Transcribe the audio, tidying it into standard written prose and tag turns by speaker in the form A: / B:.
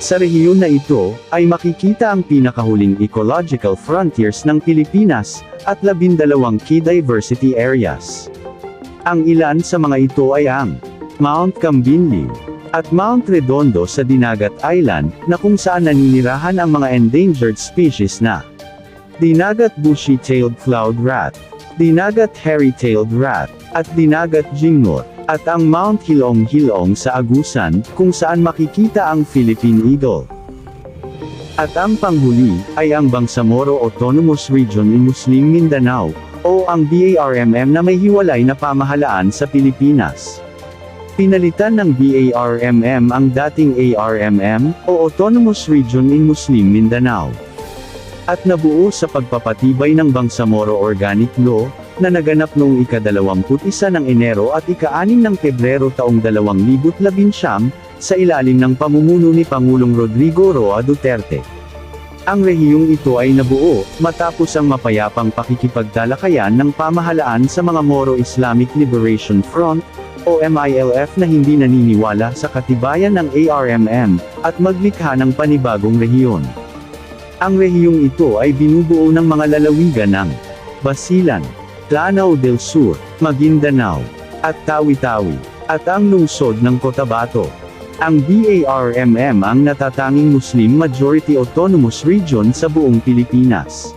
A: Sa rehiyon na ito, ay makikita ang pinakahuling ecological frontiers ng Pilipinas, at 12 key diversity areas. Ang ilan sa mga ito ay ang Mount Cambinliw at Mount Redondo sa Dinagat Island, na kung saan naninirahan ang mga endangered species na Dinagat Bushy-tailed Cloud Rat, Dinagat Hairy-tailed Rat, at Dinagat Jingnot, at ang Mount Hilong-Hilong sa Agusan, kung saan makikita ang Philippine Eagle. At ang panghuli, ay ang Bangsamoro Autonomous Region in Muslim Mindanao, o ang BARMM na may hiwalay na pamahalaan sa Pilipinas. Pinalitan ng BARMM ang dating ARMM, o Autonomous Region in Muslim Mindanao. At nabuo sa pagpapatibay ng Bangsamoro Organic Law, na naganap noong ika-21 ng Enero at ika-6 ng Pebrero taong 2019, sa ilalim ng pamumuno ni Pangulong Rodrigo Roa Duterte. Ang rehiyong ito ay nabuo, matapos ang mapayapang pakikipagtalakayan ng pamahalaan sa mga Moro Islamic Liberation Front, o MILF na hindi naniniwala sa katibayan ng ARMM, at maglikha ng panibagong rehiyon. Ang rehiyong ito ay binubuo ng mga lalawigan ng Basilan, Lanao del Sur, Maguindanao, at Tawi-Tawi, at ang lungsod ng Cotabato. Ang BARMM ang natatanging Muslim Majority Autonomous Region sa buong Pilipinas.